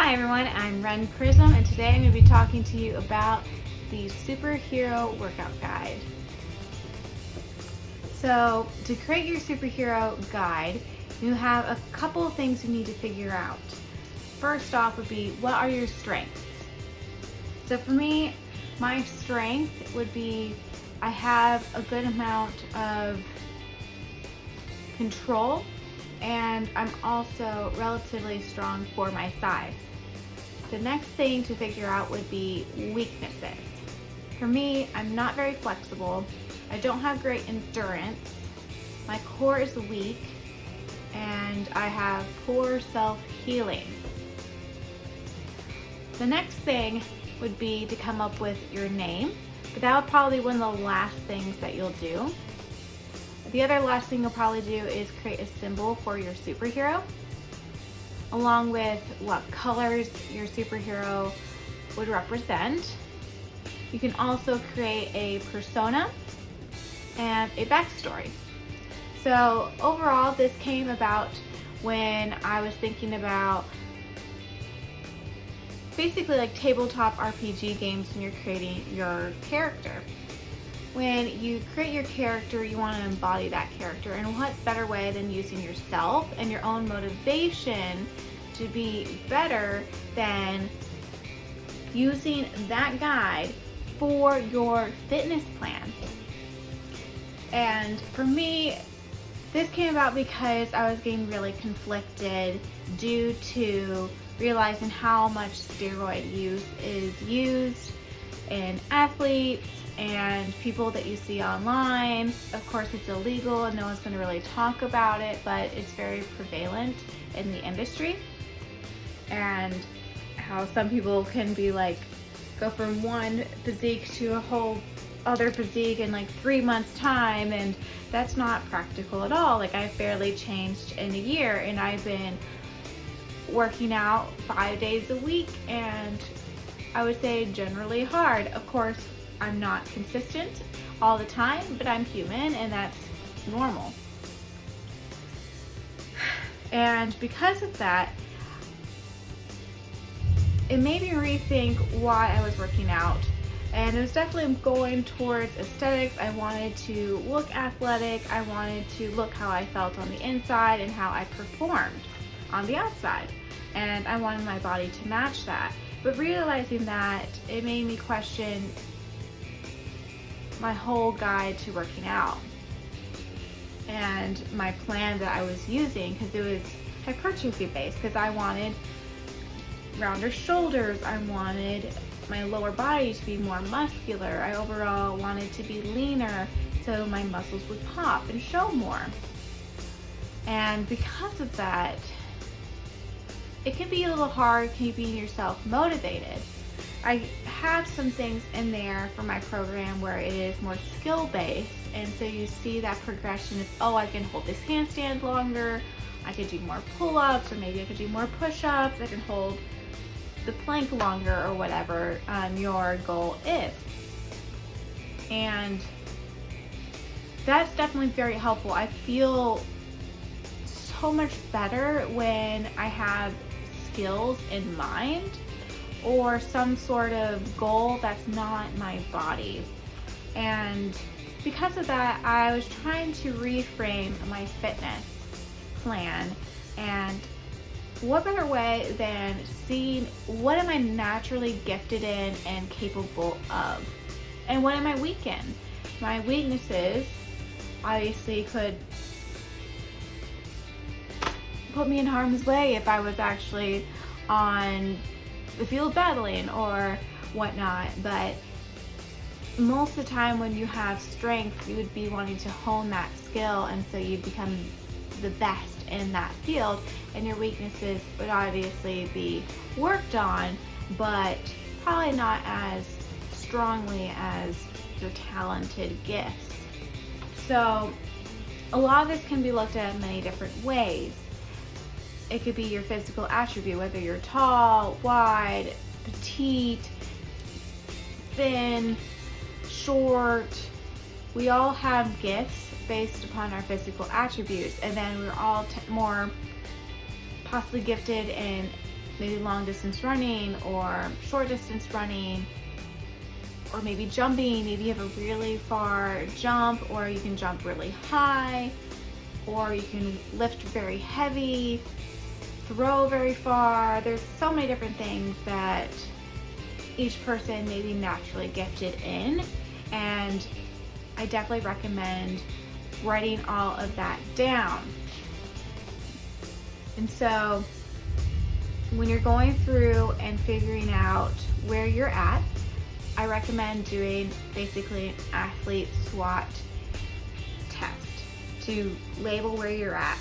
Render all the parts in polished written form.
Hi everyone, I'm Ren Prism, and today I'm going to be talking to you about the superhero workout guide. So to create your superhero guide, you have a couple of things you need to figure out. First off would be, what are your strengths? So for me, my strength would be I have a good amount of control, and I'm also relatively strong for my size. The next thing to figure out would be weaknesses. For me, I'm not very flexible. I don't have great endurance. My core is weak, and I have poor self-healing. The next thing would be to come up with your name, but that would probably be one of the last things that you'll do. The other last thing you'll probably do is create a symbol for your superhero, along with what colors your superhero would represent. You can also create a persona and a backstory. So overall, this came about when I was thinking about basically like tabletop RPG games when you're creating your character. When you create your character, you want to embody that character, and what better way than using yourself and your own motivation to be better than using that guide for your fitness plan. And for me, this came about because I was getting really conflicted due to realizing how much steroid use is used in athletes and people that you see online. Of course, it's illegal and no one's going to really talk about it, but it's very prevalent in the industry. And how some people can be like, go from one physique to a whole other physique in like 3 months time, and that's not practical at all. Like, I've barely changed in a year, and I've been working out 5 days a week, and I would say generally hard. Of course, I'm not consistent all the time, but I'm human, and that's normal. And because of that, it made me rethink why I was working out. And it was definitely going towards aesthetics. I wanted to look athletic. I wanted to look how I felt on the inside and how I performed on the outside. And I wanted my body to match that. But realizing that, it made me question my whole guide to working out and my plan that I was using, because it was hypertrophy based, because I wanted rounder shoulders, I wanted my lower body to be more muscular, I overall wanted to be leaner so my muscles would pop and show more. And because of that, it can be a little hard keeping yourself motivated. I have some things in there for my program where it is more skill-based, and so you see that progression of, oh, I can hold this handstand longer, I could do more pull-ups, or maybe I could do more push-ups, I can hold the plank longer, or whatever your goal is. And that's definitely very helpful. I feel so much better when I have skills in mind or some sort of goal that's not my body. And because of that, I was trying to reframe my fitness plan, and what better way than seeing what am I naturally gifted in and capable of, and what am I weak in. My weaknesses obviously could put me in harm's way if I was actually on the field battling or whatnot, but most of the time when you have strengths, you would be wanting to hone that skill, and so you become the best in that field, and your weaknesses would obviously be worked on, but probably not as strongly as your talented gifts. So a lot of this can be looked at in many different ways. It could be your physical attribute, whether you're tall, wide, petite, thin, short. We all have gifts based upon our physical attributes, and then we're all more possibly gifted in maybe long distance running or short distance running, or maybe jumping. Maybe you have a really far jump, or you can jump really high, or you can lift very heavy, throw very far. There's so many different things that each person may be naturally gifted in, and I definitely recommend writing all of that down. And so when you're going through and figuring out where you're at, I recommend doing basically an athlete SWOT test to label where you're at.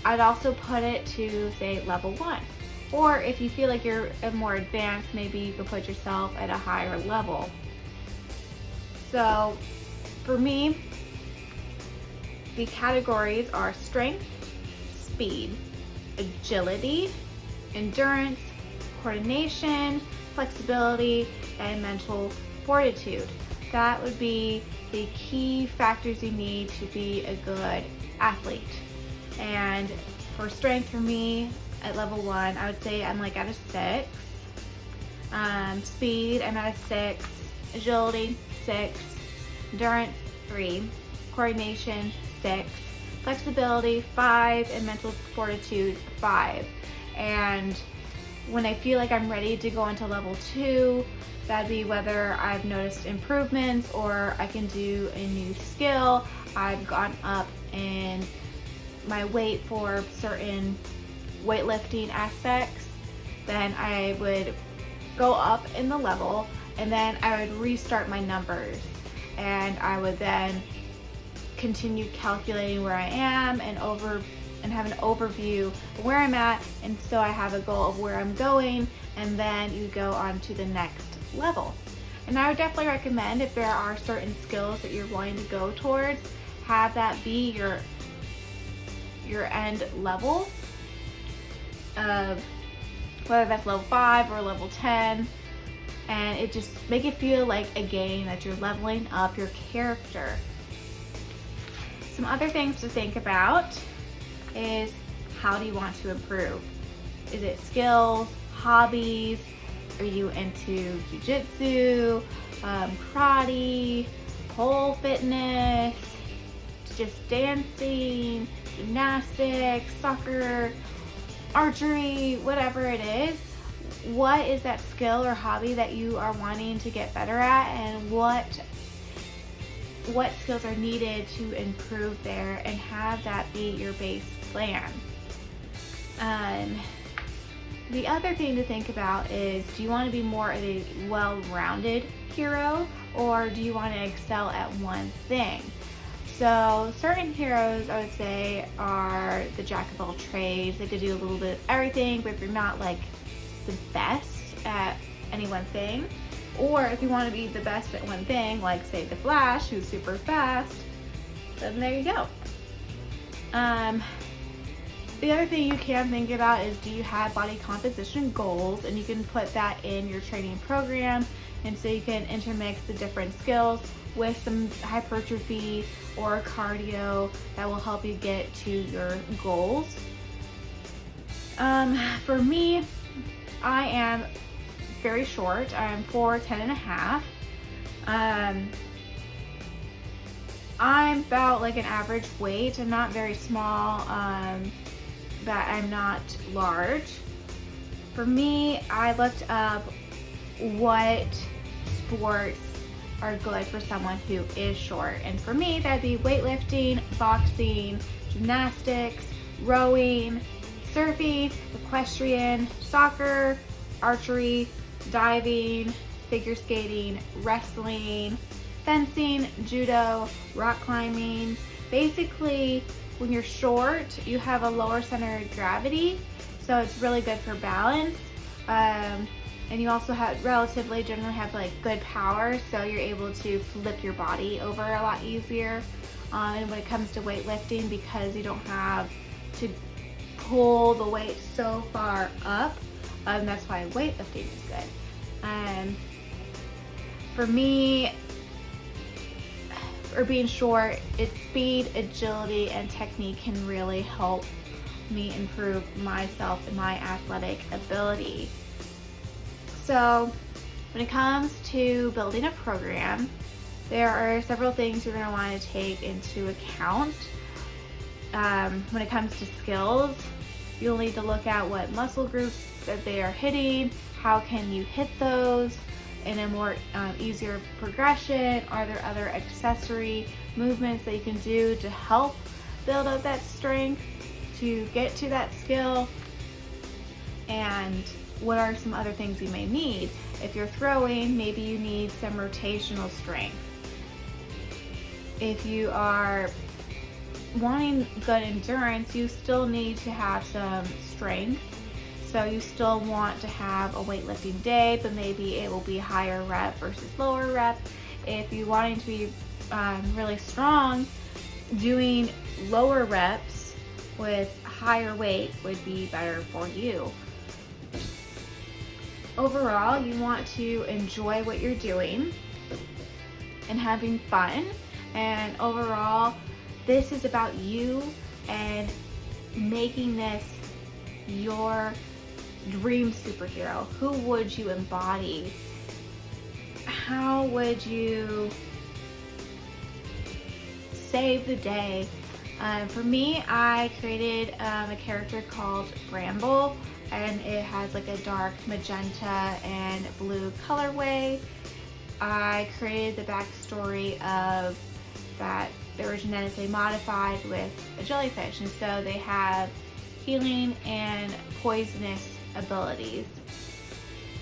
I'd also put it to, say, level 1. Or if you feel like you're more advanced, maybe you could put yourself at a higher level. So for me, the categories are strength, speed, agility, endurance, coordination, flexibility, and mental fortitude. That would be the key factors you need to be a good athlete. And for strength, for me, at level 1, I would say I'm like at a 6. Speed, I'm at a 6. Agility, 6. Endurance, 3. Coordination, 6. Flexibility, 5. And mental fortitude, 5. And when I feel like I'm ready to go into level 2, that'd be whether I've noticed improvements or I can do a new skill. I've gone up in my weight for certain weightlifting aspects. Then I would go up in the level, and then I would restart my numbers, and I would then continue calculating where I am and have an overview of where I'm at, and so I have a goal of where I'm going, and then you go on to the next level. And I would definitely recommend, if there are certain skills that you're wanting to go towards, have that be your end level of whether that's level 5 or level 10, and it just make it feel like a game that you're leveling up your character. Some other things to think about is, how do you want to improve? Is it skills, hobbies? Are you into jiu-jitsu, karate, pole fitness, just dancing, gymnastics, soccer, archery, whatever it is? What is that skill or hobby that you are wanting to get better at, and what skills are needed to improve there, and have that be your base plan. The other thing to think about is, do you want to be more of a well-rounded hero, or do you want to excel at one thing? So certain heroes, I would say, are the jack of all trades. They could do a little bit of everything, but if you're not like the best at any one thing, or if you want to be the best at one thing, like say the Flash, who's super fast, then there you go. The other thing you can think about is, do you have body composition goals? And you can put that in your training program, and so you can intermix the different skills with some hypertrophy or cardio that will help you get to your goals. For me, I am very short. I'm 4'10" and a half. I'm about like an average weight. I'm not very small, but I'm not large. For me, I looked up what sports are good for someone who is short. And for me, that'd be weightlifting, boxing, gymnastics, rowing, surfing, equestrian, soccer, archery, diving, figure skating, wrestling, fencing, judo, rock climbing. Basically, when you're short, you have a lower center of gravity, so it's really good for balance. And you also have generally have like good power, so you're able to flip your body over a lot easier. And when it comes to weightlifting, because you don't have to pull the weight so far up, that's why weightlifting is good. For me, for being short, it's speed, agility, and technique can really help me improve myself and my athletic ability. So when it comes to building a program, there are several things you're going to want to take into account. When it comes to skills, you'll need to look at what muscle groups that they are hitting, how can you hit those in a more easier progression. Are there other accessory movements that you can do to help build up that strength to get to that skill? And what are some other things you may need? If you're throwing, maybe you need some rotational strength. If you are wanting good endurance, you still need to have some strength. So you still want to have a weightlifting day, but maybe it will be higher rep versus lower rep. If you're wanting to be really strong, doing lower reps with higher weight would be better for you. Overall, you want to enjoy what you're doing and having fun. And overall, this is about you and making this your dream superhero. Who would you embody? How would you save the day? For me, I created a character called Bramble, and it has like a dark magenta and blue colorway. I created the backstory of that they were genetically modified with a jellyfish, and so they have healing and poisonous abilities.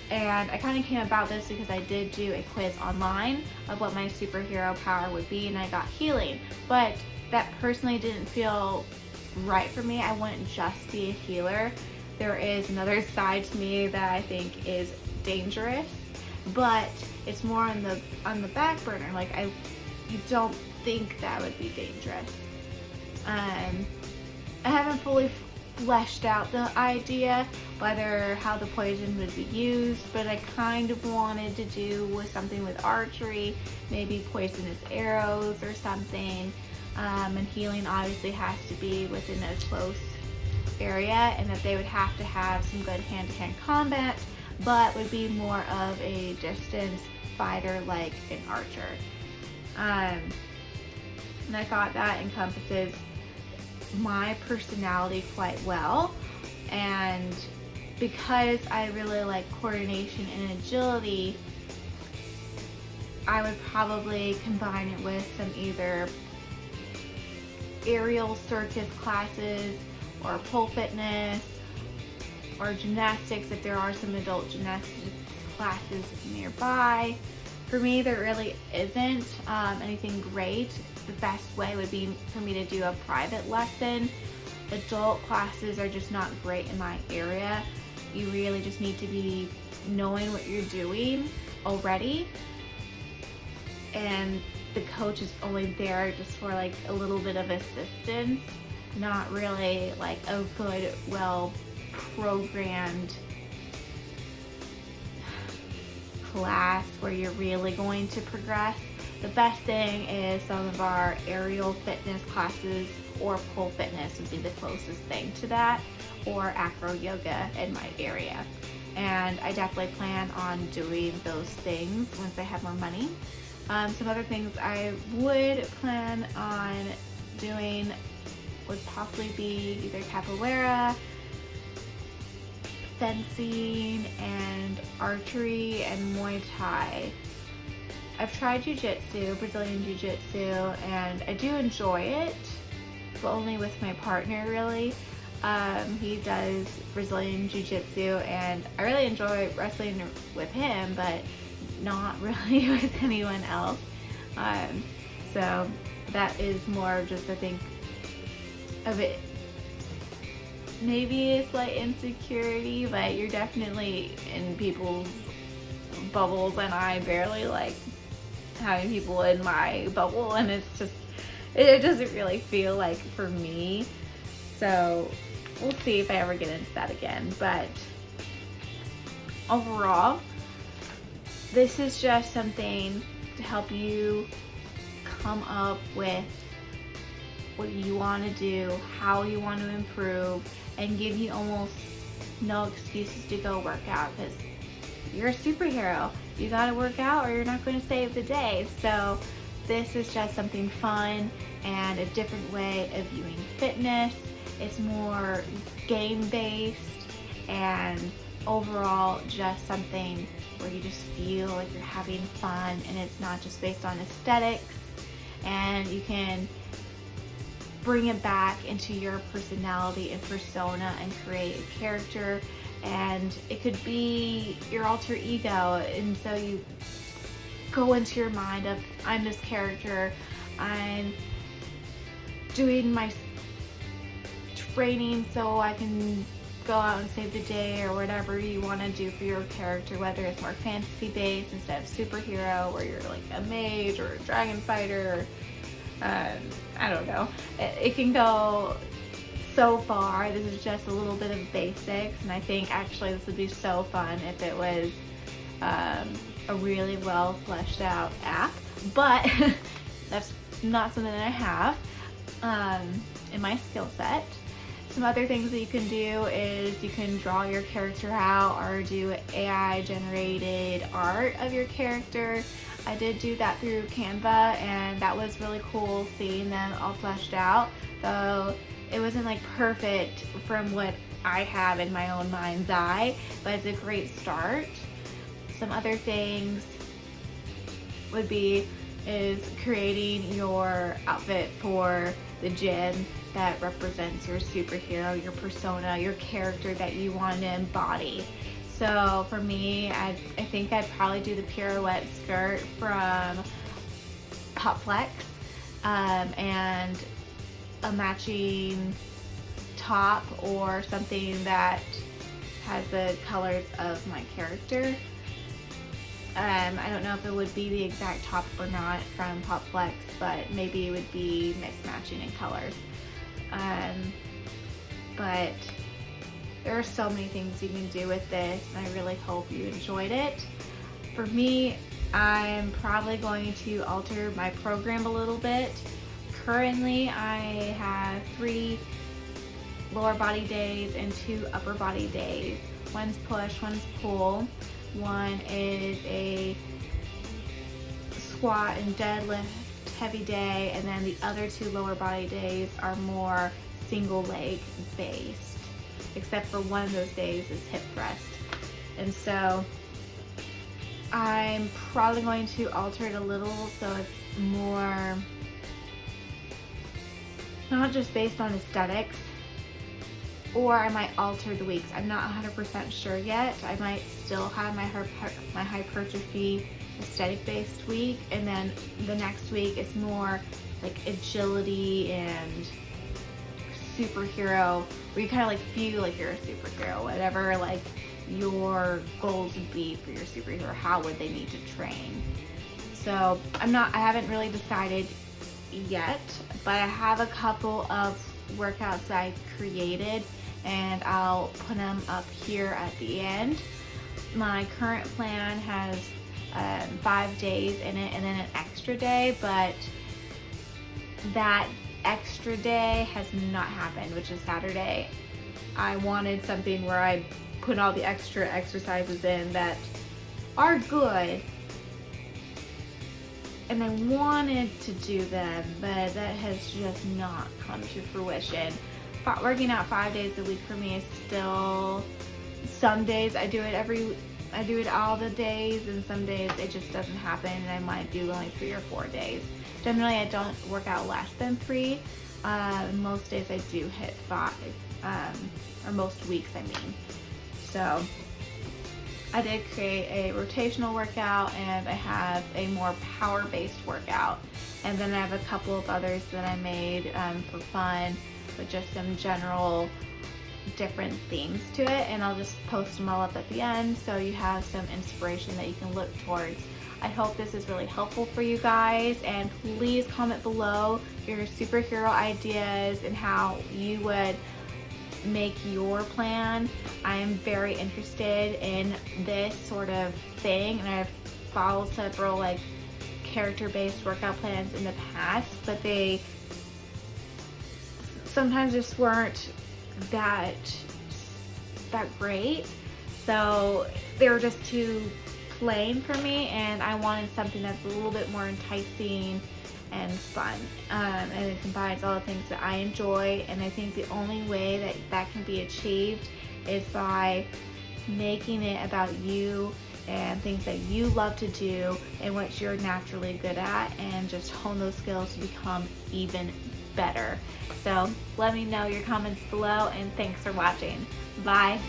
And I kind of came about this because I did do a quiz online of what my superhero power would be, and I got healing, but that personally didn't feel right for me. I wouldn't just be a healer. There is another side to me that I think is dangerous, but it's more on the back burner. Like you don't think that would be dangerous. I haven't fully fleshed out the idea how the poison would be used, but I kind of wanted to do with something with archery, maybe poisonous arrows or something. And healing obviously has to be within a close area, and that they would have to have some good hand-to-hand combat, but would be more of a distance fighter like an archer. And I thought that encompasses my personality quite well. And because I really like coordination and agility, I would probably combine it with some either aerial circus classes or pole fitness or gymnastics if there are some adult gymnastics classes nearby. For me, there really isn't anything great. The best way would be for me to do a private lesson. Adult classes are just not great in my area. You really just need to be knowing what you're doing already, and the coach is only there just for like a little bit of assistance, not really like a good, well programmed class where you're really going to progress. The best thing is some of our aerial fitness classes, or pole fitness would be the closest thing to that, or acro yoga in my area. And I definitely plan on doing those things once I have more money. Some other things I would plan on doing would possibly be either capoeira, fencing, and archery and Muay Thai. I've tried jiu-jitsu, Brazilian jiu-jitsu, and I do enjoy it, but only with my partner really. He does Brazilian jiu-jitsu, and I really enjoy wrestling with him, but not really with anyone else. So that is more just, I think, of it. Maybe a slight insecurity, but you're definitely in people's bubbles, and I barely like having people in my bubble, and it doesn't really feel like for me. So we'll see if I ever get into that again. But overall, this is just something to help you come up with what you want to do, how you want to improve, and give you almost no excuses to go work out, because you're a superhero. You gotta work out or you're not going to save the day. So this is just something fun and a different way of viewing fitness. It's more game-based and overall just something where you just feel like you're having fun, and it's not just based on aesthetics, and you can bring it back into your personality and persona and create a character, and it could be your alter ego. And so you go into your mind of, I'm this character, I'm doing my training so I can go out and save the day, or whatever you want to do for your character, whether it's more fantasy based instead of superhero, where you're like a mage or a dragon fighter, I don't know. It can go so far. This is just a little bit of basics, and I think actually this would be so fun if it was a really well fleshed out app, but that's not something that I have in my skill set. Some other things that you can do is you can draw your character out or do AI generated art of your character. I did do that through Canva, and that was really cool seeing them all fleshed out, though it wasn't like perfect from what I have in my own mind's eye, but it's a great start. Some other things would be is creating your outfit for the gym that represents your superhero, your persona, your character that you want to embody. So for me, I think I'd probably do the pirouette skirt from Pop Flex, and a matching top or something that has the colors of my character. I don't know if it would be the exact top or not from Pop Flex, but maybe it would be mixed matching in colors. But there are so many things you can do with this, and I really hope you enjoyed it. For me, I'm probably going to alter my program a little bit. Currently, I have 3 lower body days and 2 upper body days. One's push, one's pull. One is a squat and deadlift heavy day, and then the other 2 lower body days are more single leg based, except for one of those days is hip thrust. And so I'm probably going to alter it a little so it's more not just based on aesthetics, or I might alter the weeks. I'm not 100% sure yet. I might still have my hypertrophy aesthetic based week, and then the next week is more like agility and superhero, where you kind of like feel like you're a superhero, whatever like your goals would be for your superhero, how would they need to train. So I haven't really decided yet, but I have a couple of workouts that I've created, and I'll put them up here at the end. My current plan has 5 days in it and then an extra day, but that extra day has not happened, which is Saturday. I wanted something where I put all the extra exercises in that are good, and I wanted to do them, but that has just not come to fruition. Working out 5 days a week for me is still, some days I do it all the days, and some days it just doesn't happen, and I might do only 3 or 4 days. Generally, I don't work out less than 3. Most days I do hit 5, or most weeks I mean. So I did create a rotational workout, and I have a more power-based workout, and then I have a couple of others that I made for fun, with just some general different themes to it, and I'll just post them all up at the end so you have some inspiration that you can look towards. I hope this is really helpful for you guys, and please comment below your superhero ideas and how you would make your plan. I am very interested in this sort of thing, and I've followed several like character-based workout plans in the past, but they sometimes just weren't that great. So they were just too plain for me, and I wanted something that's a little bit more enticing and fun. And it combines all the things that I enjoy, and I think the only way that that can be achieved is by making it about you and things that you love to do and what you're naturally good at, and just hone those skills to become even better. So let me know your comments below, and thanks for watching. Bye.